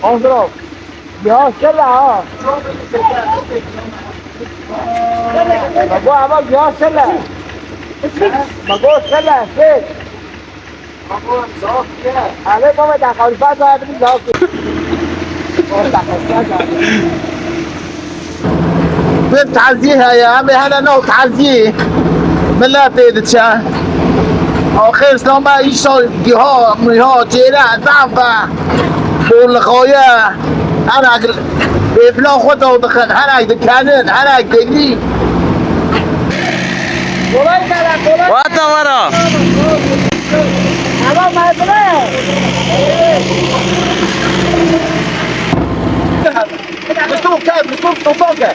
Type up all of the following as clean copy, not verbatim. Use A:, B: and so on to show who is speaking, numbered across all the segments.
A: Oslo. Ya şela. Bago ama ya şela. Bago şela. Bago zor ya. Ale baba da kalfa da bir zor.
B: فين تعزيها يا عمي؟ هلا نو تعزيه من لا تيدتشا او خير سلام ما يشو جها مها جيرا ضعفا والخويا انا بفلان خدا ودخل انا دكانن انا دقني
A: Kolay gelen kolay.
C: وقت مرة
A: Ama madre.
B: بسوق كيف بسوق تصوقه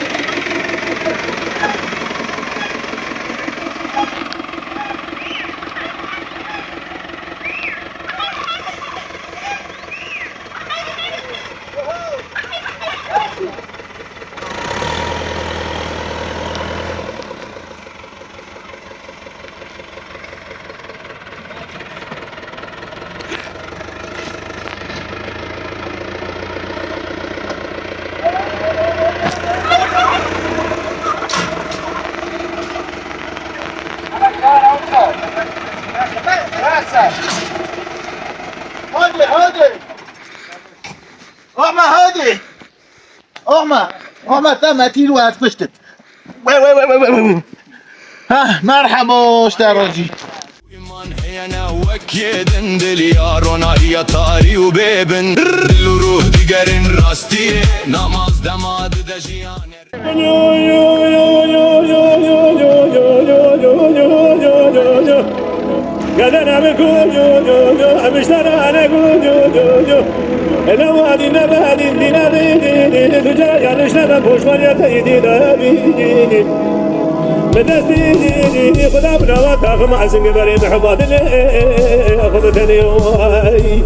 B: هادي هادي احمد هادي احمد تم اتيل وهات فشتت وي ها مرحبا اشتراجي
D: İman heyene vekkeden diyarona ya tari u beben Dillu ruh digerin rastiye namaz demadı da jiyaner
E: قدنا بكون مشترى على كون الوادي نبادي دينا ديني تجارة نشنا بوش مريا تيدي دابيني مدستيني خدا بنواتا خمع سنگ بريد حبادني أخذتني واي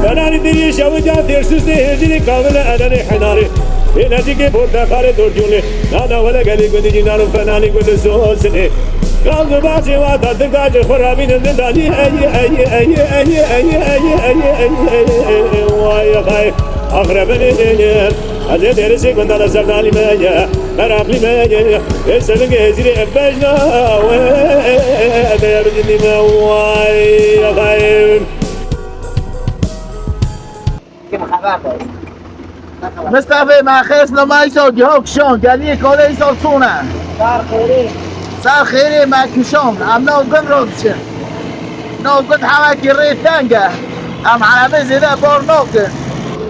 E: أنا ندري شوجا ترسس هجري كامل أنا حناري هنا تيجي بوردا خاري دورجوني أنا ولا قالي قد جنارو فناني قد سوسني قال باجي واتا تقاجي خرابين الدنيا أي واي خاي أخربني أزيد رسي كنت على سردالي مايا مرافلي مايا السبق هزري أبجنا وأبير جني ما واي خاي
B: مصطفی ما خیس نمایی سو جهوک شون گلی کلی سو سونه سر خیری ما کشون ام نو گن رو بچه نو گن همه گری تنگه ام حرمه زیده بار نوکه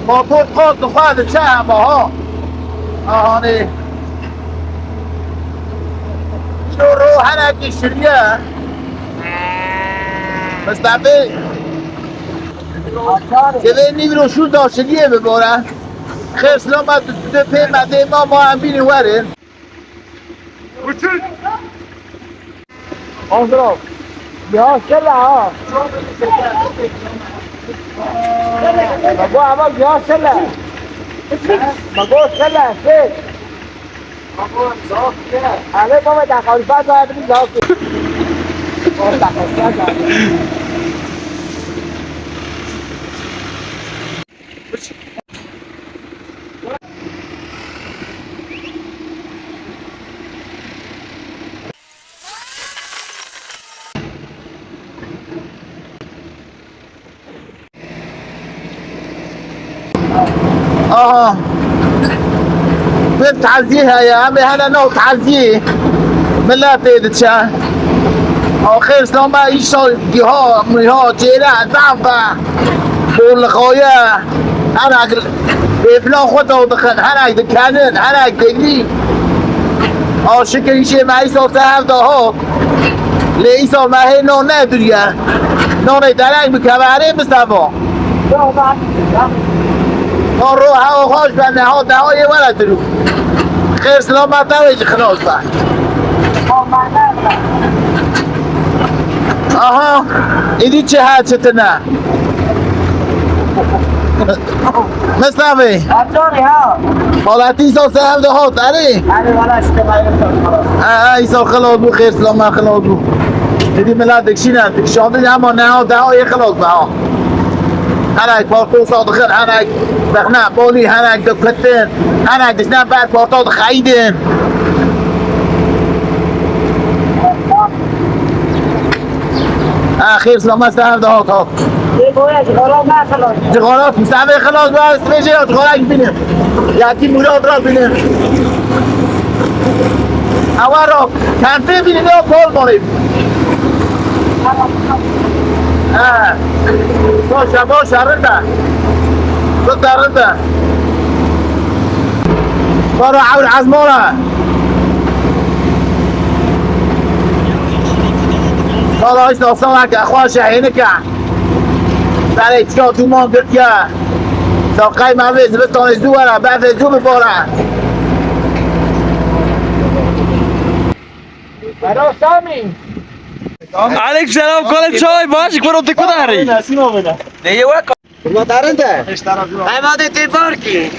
B: موتور خود خواهد چه همه ها آهانی شو رو هنکی شریه مصطفی که نیگرو شو داشتیه بباره خیر سلامت دو پیمده ما هم بینی ورین
A: Oslo. Ya şela. Bago ama ya şela. Bago şela. Bago zor ya. Ale baba da kalfa da bir zor.
B: آها فين تعزيها يا عمي؟ هلا نو تعزيه من لا تيدتشا او خير سلام ما يشو جها مها جيرا ضعفا والخويا انا بفلان خدا ودخل انا دكانن انا دقني او شكل شيء ما يسو سهم ده ها ليسو ما هي نو ندريا نو ندرك بكباري مصطفى روح و خوش بنده ها دهای ولد رو خیر سلامت نویج خلاص با آها ایدی چه ها چه نه مصطفی حالتی ایسا سهم ده ها داری؟ ایسا خلاص بو خیر سلامت خلاص بو ایدی ملت دکشی نه دکشانده همه نه ها دهای خلاص با ها هناك بورتو صادقين هناك بخنا بولي هناك دكتين هناك دشنا بعد بورتو خايدين خير سلامة سلام ده هاك جغارات مستعمل خلاص بس تيجي جغارات بينهم يأتي مراد را بينهم أورو كان في بينهم بول ماريب باشه رده برو عول عزموره حالا ایست آسانک اخوان شهینکه در ایچکا تو مان گرتیه ساقای مویز بستان زو برا بعد زو بباره
A: برو سامی
C: عليك سلام كل شوي ماشي كبر ودك وداري
A: دیگه وقت ما دارنده اما تی بارکی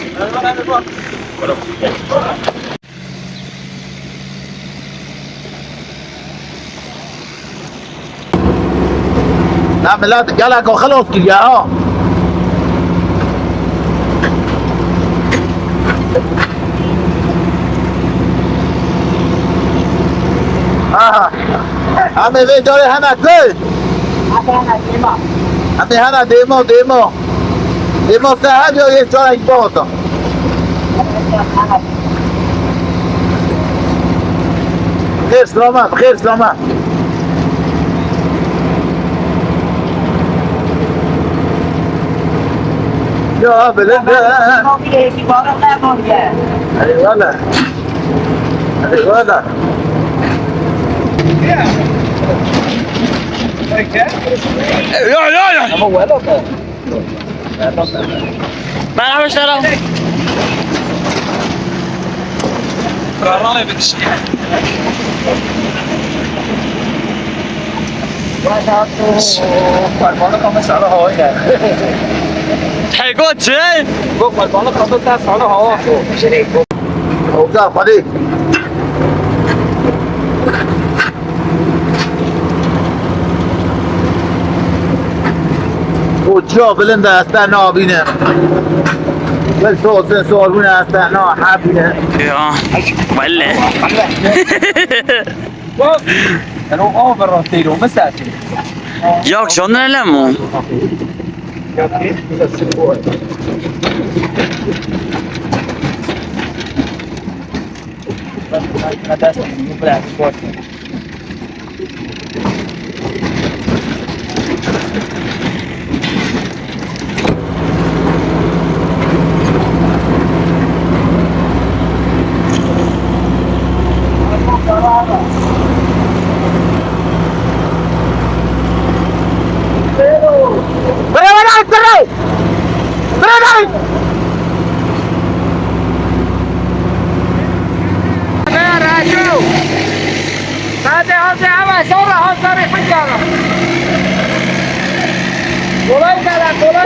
B: لا ملات قالك وخلص كده ها همه وی داره همه تی همه هنه دیمو سهد یا یه چاره این باتا خیر سلامت يا بلد هذه ولا
C: يا ما انا مش ترى قررنا بالشيء حيقول شيء
B: اوزا فريق وجا بلنده استعنا بینه بل سوسن سوالونه استعنا حابینه
C: يا ولا
A: كانوا اوفر روتيرو مساكن
C: ياك شلون نلمو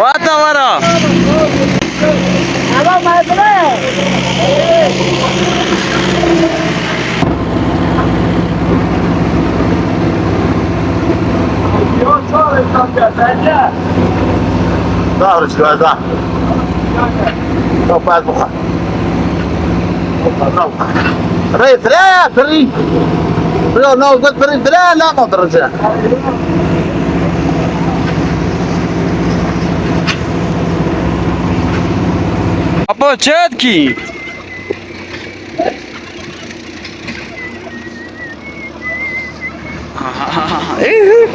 C: وات ورا
B: ظهر شوية ظهر بعد بخار ريت لا فري لا قلت فري لا ما درجة
C: ابو تشاتكي ايه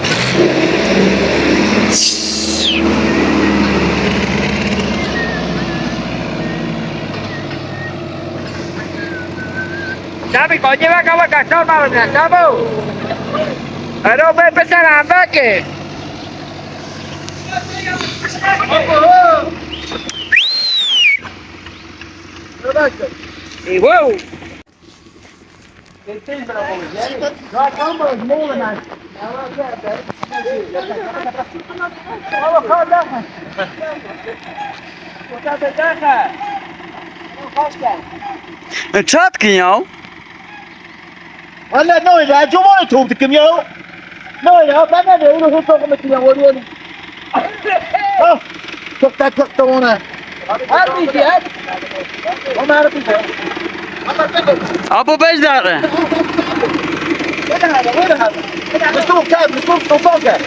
A: Sabi ko, di ba ka magkasama mo na? Sabi ano ba pasaramba ke? Wow!
C: تشاتكي ياو
B: ولا نوي لا جو ما يتوب تكميو نوي يا بنا ده يروح يتوب مكيا وريني تقطعونه
A: هر بیشی هر
B: وما عرف ايش
C: ابو 5 دقيقة
B: وين هذا مستوب كاب مستوب فوقه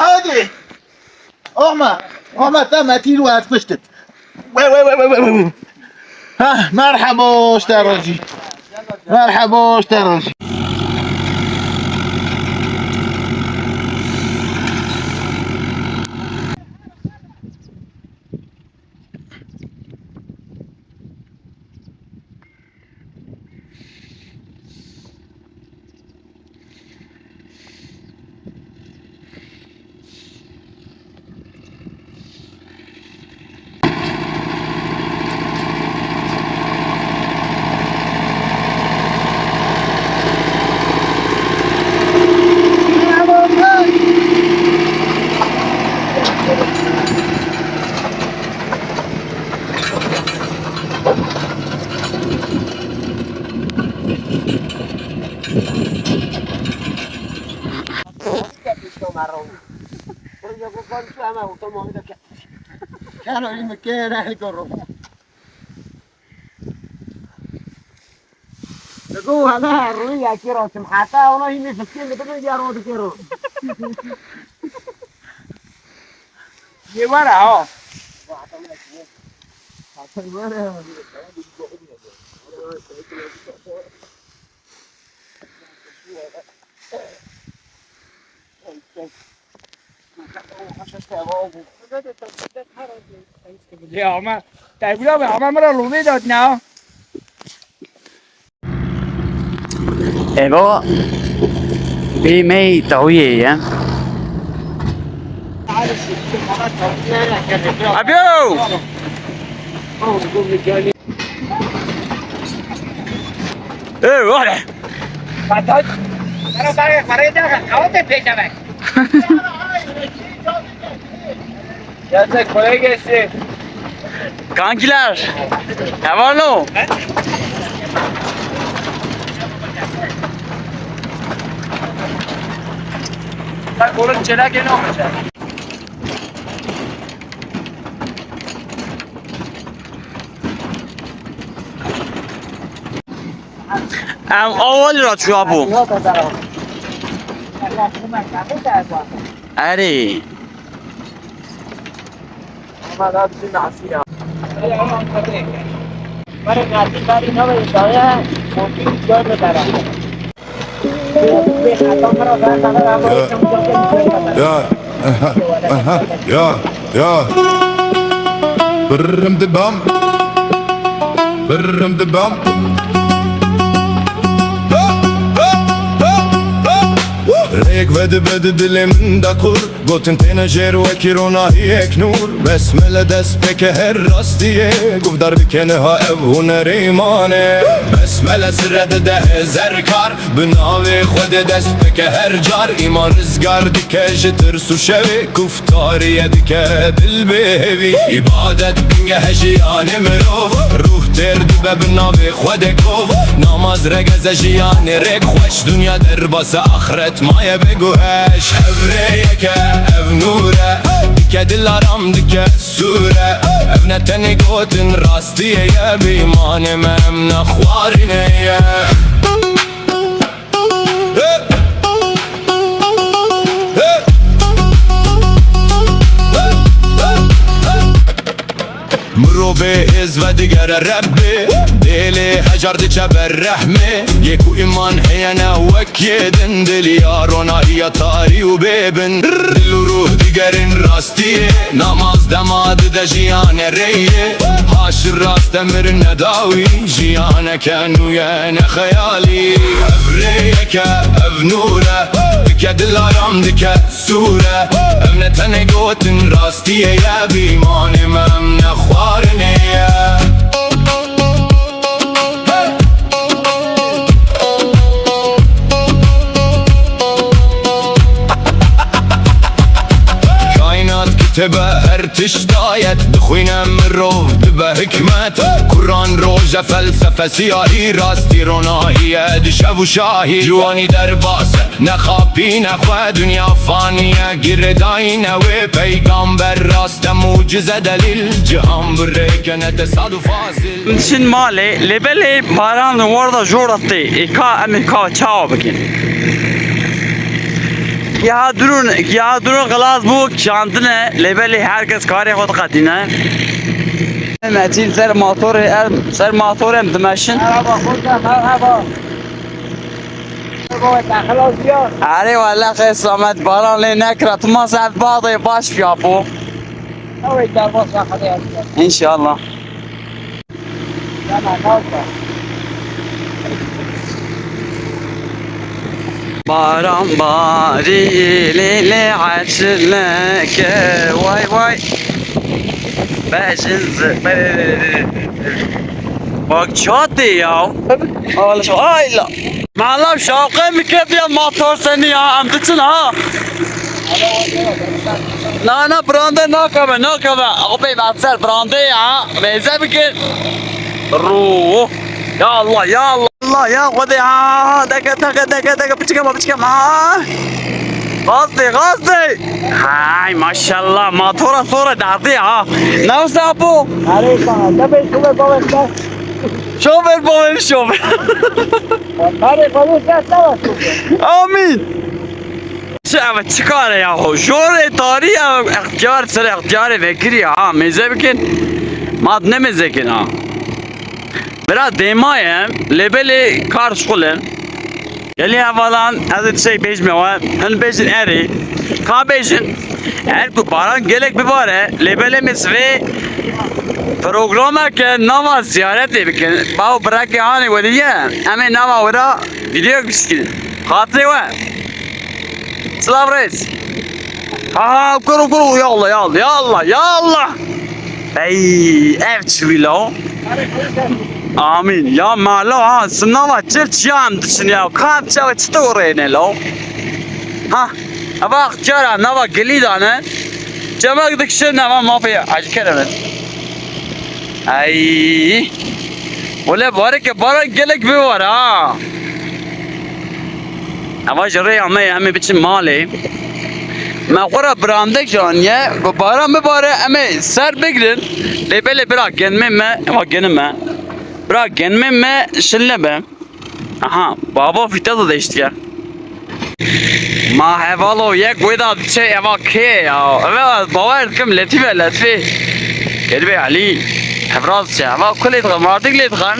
B: هادي احمد تم تيلو هتفشتت وي ها مرحبا اشتراجي مرحبا اشتراجي كانوا المكان راح يقرب
A: لقوا هذا الرؤيا كيرو سمحتها والله هي مسكين بدنا يجاروا كيرو ये वाला हो liệu mà tại vì đâu mà nó lùi đi được nào
C: ابو بيمي طوية ابيو ايه واضح
A: Gerçek kolay gelsin.
C: Kankiler ne var lo?
A: Bak oğlum çela gene olacak.
C: ام اول را چو ابو اری
D: يا برم دبام برم دبام ريك بد دل من دكور گوتن تینا جر و کیرونا یک نور بسمله دست بک هر راستیه گفت در بکنه ها او هنریمانه بسمله سرد ده زرکار بناوی خود دست بک هر جار ایمان رزگار دیکه جتر سو شوی گفتاریه دیکه دل بهوی عبادت بینگه هجیان مروف روح ترد به بناوی خود کوف نماز رگز جیان رگ خوش دنیا در باس آخرت مایه بگوهش ابریه که ev nure Dike dillaram dike sure Ev neteni gotin rastiyeye Bimanim emne khwarineye مرو به از و دیگر ربی دلی هجر دی چبر رحمه یکو ایمان هینه وکیدن دل یارونا یا تاری و ببن دل و روح دیگرین راستیه نماز دماد ده جیان ریه باش الراس تمر نداوي جيانك انويا انا خيالي ابريك ابنوره بك دلارم دك سوره ابنتن قوتن راستي يا بيمان ممن اخوارني تبا هرتش دايت دخوينم روف دبا حكمت قرآن روژه فلسفه سیاهی راستی روناهیه دشب و شاهی جوانی در باسه نخابی نخواه دنیا فانیه گیر داینه و پیغمبر راست موجزه دلیل جهان برکنه تصادف فاصل
C: Şimdi mali lebeli baran orada jordattı. Amerika çao bakın. Ya durun glas bu çantine lebeli herkes kare hot kadine. Metin ser motor hem demeşin.
A: مرحبا خودم مرحبا بابا داخل بیا
C: Are valla kısamet baran le nekrat masal bağda baş yapı.
A: اوی در باز خدا هست
C: İnşallah.
A: نه نه
C: Baran bari lili açleke vay vay. Beşin bak çatı ya. Allah şu ayla. Malam şapka mı kepiyor motor seni ya amtıçın ha. Na brande na kaba. Abi batsar brande ya. Beze bikin. Ruh. Ya Allah ya Allah. Allah ya hadi ha. Daka bıçkam ha. Gazdı. Hay maşallah motora sonra derdi ya. Nasıl bu?
A: آره کن دبی خوبه بابا دست
C: Şoför.
A: آره خودش دست نباشه
C: Amin. Evet çıkar ya. Şöyle tarihi ihtiyar vekili ya. Meze bikin. Mad ne mezekin ha. Biraz demayem. Lebeli kar şulen. Yali havalan az şey bejme var. Hani bejin eri. Ka bejin. Eğer bu baran gelek bir bare. Lebelemiz ve programa ke nava ziyaret bikin. Bahu bırak ya hani böyle ya. Hemen nava orada video kışkin. Hatırı var. Sılav reis. Ha kuru ya Allah. Ey ev çivilo. Amin. Ya malo ha sınava çirçiyam düşün ya. Kamp çava çıtı oraya ne lo. Ha. Ama kara nava gelidane. Cemak dikişe nava mafya. Acı kereme. Ay. Öyle bari ki bana gelek bir var ha. Ama jere ama biçim mali. Mağara brandek janiye bu bara mübare ama ser begrin. Lebele bırak gelmeme ama gelme. Bırak gelmeme şillebe. Aha baba fitadı da işte ya. Ma hevalo ye koyda şey eva ke ya. Evet baba erkem latife. Gelbe Ali. Hevraz şey eva kulli tğam artık le tğam.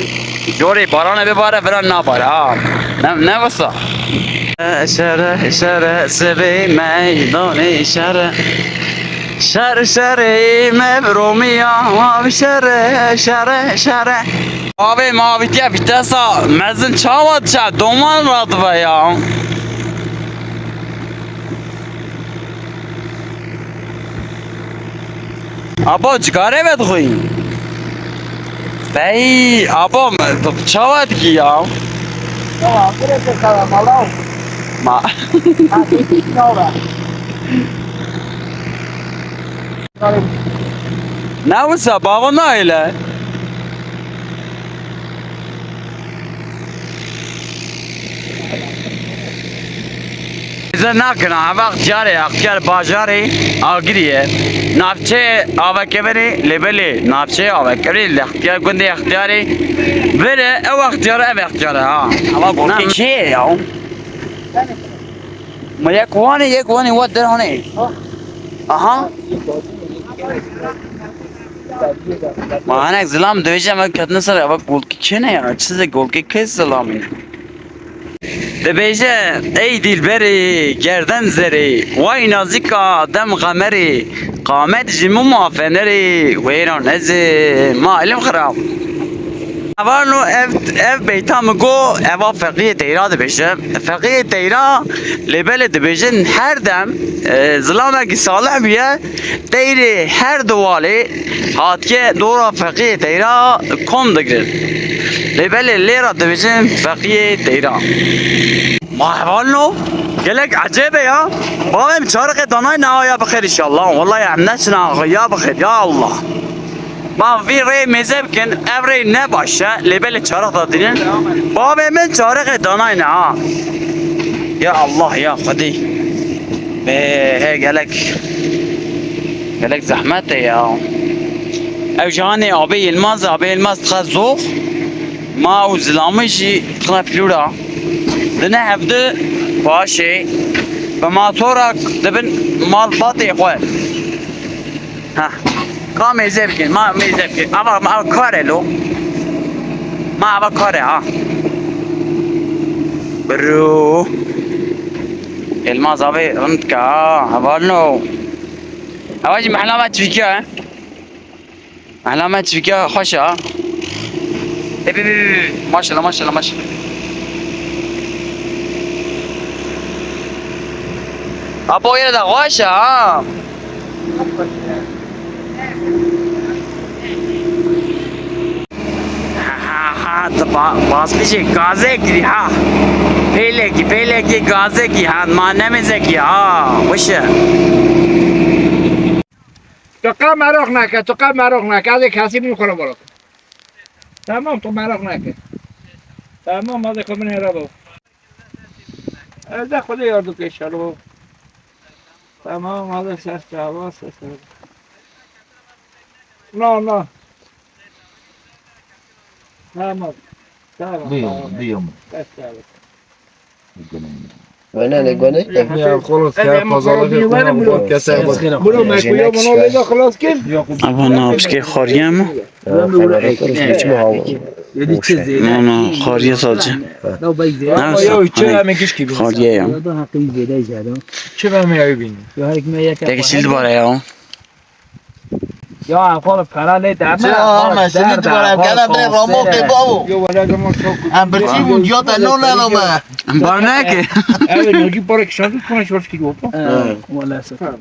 C: Jori barana be bara veren na bara. Ne vasa? İşare sebi meydan işare. Şare mevrumiya mavi şare. Abi mavi diye vitesa mezin çavat ça doman radı ya. Abo cigare ve dıkıyım. Bey abo çavat ki ya.
A: Tamam burası tamam Allah
C: Ma.
A: hadi ne olur
C: Ne olsa baba ne öyle? Bize nakına avak cari bajari agriye nafçe avakeveri lebeli nafçe avakeveri ihtiyar günde ihtiyari vere ev ihtiyarı ha ama bu şey ya ma yekwani what der hani aha ma anak zilam döveceğim ben kadına sana bak gol ki ne ya size gol ki kes zilamı Debece ey dilberi gerden zeri vay nazika dem gameri قامت جمو ما فنري وينو نزل ما علم خراب اوانو اف بیتا مگو اوا فقیه تیرا دبیشم فقیه تیرا لبل دبیشن هر دم ظلامه کی صالح بیه تیری هر دوالی هات که دورا فقیه تیرا کم دگرن لبل لیرا دبیشن فقیه تیرا ما حوالنو قالك عجيبه يا بابا مشارقة دناي نهاية بخير ان شاء الله والله يا عمناش يا بخير يا الله ما في ري مزبكن افري نباشا لبل تشارق دادين بابا من شارقة دناي نها يا الله يا خدي هي قالك زحمته يا او جاني ابي الماز تخزوخ ما وزلامشي تخنا فلورا دنا هفده باشي بماتورك دبن مال باطي اخوان ها قام يزبكن ما يزبكن ما كاره لو ما كاره ها برو المازابي رمتك هبالنو اواجي محلامات فيكا محلامات فيكا خوش ها ما شاء الله ما شاء الله ما شاء الله ابو يلا غوشه ها باز پیش گازه گیری ها پهله کی گازه کی ها ما نمیزه کی ها وشه
A: تو قم مراق نکه تو قم مراق نکه از کسی میخوره برو تمام تو مراق نکه تمام از خود من رو از خود یاردو کشالو تمام از سر چاواس نه تمام
B: بیام
F: وانا نگونه
B: یا خلاص که پازاله کنم کسی
A: برو مکویا منو لیدا خلاص کن
C: ابا نابس که خاریم
F: یعنی چه زیده
C: نه خاریه ساجه
F: نو بایزه
C: نه
B: چه همیگیش کی
C: خاریه یا
F: دو حقی زیده جادو
B: چه همی بینی
F: یا هر کمی یک
C: دیگه شیلد باره یا
F: یا افعال پرانه دم
B: چه آما شدید بارم کنم بره رامو که باو
A: یو ولا دمو شوک
B: ام برچی اونجا تا نو نلومه
C: بار نکه
A: اوی نوگی پاره کشان کنه شورش کی گوپا
F: ولا سفر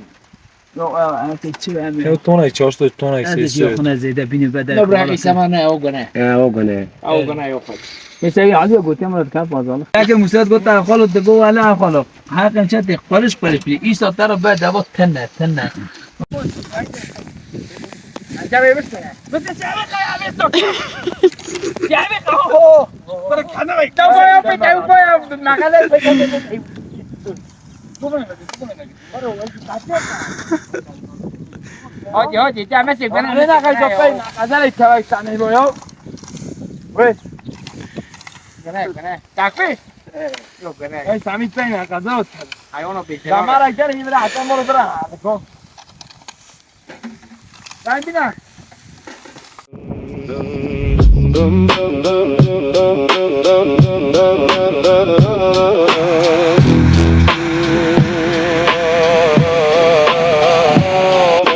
F: نو انا چه همی
E: Evo tonaj často tonaj
F: هذا جو خنا زیده بینی بده
A: نو برای سمانه او گنه او گنه یو خود
F: مثلا عادی گفتم مرد کار بازاله لكن مساعد قلت خالد دگو ولا خالد حقا چه تخبرش پرش این ساعت رو بعد دوا تنه
A: جاوی بسته بسته جاوی قیامی سوک جاوی قهو برای کنه بای تو بایم مقاله بگم هادي جامسك بنا انا قاعد جاي ازال يتواي ثاني بو وين كنا كافي يو كنا اي سامي بين قزوت حيوانه بيت لا ما راجع لي بلا حتى مره برا دكو عندنا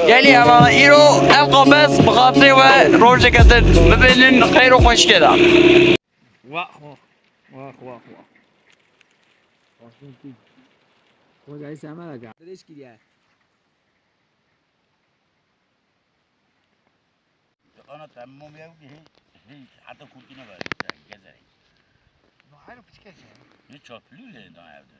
C: یعنی اما ایرو ابقا بس بخاطری و روژه کتن ببینین خیر و خوش کده
A: واه
F: خود عايز اعملها قاعد ليش كده
G: انا تمام يا حتى كنت انا بقى جزائري
A: ما عارف ايش كده
G: ne çöplüğü de daha evde.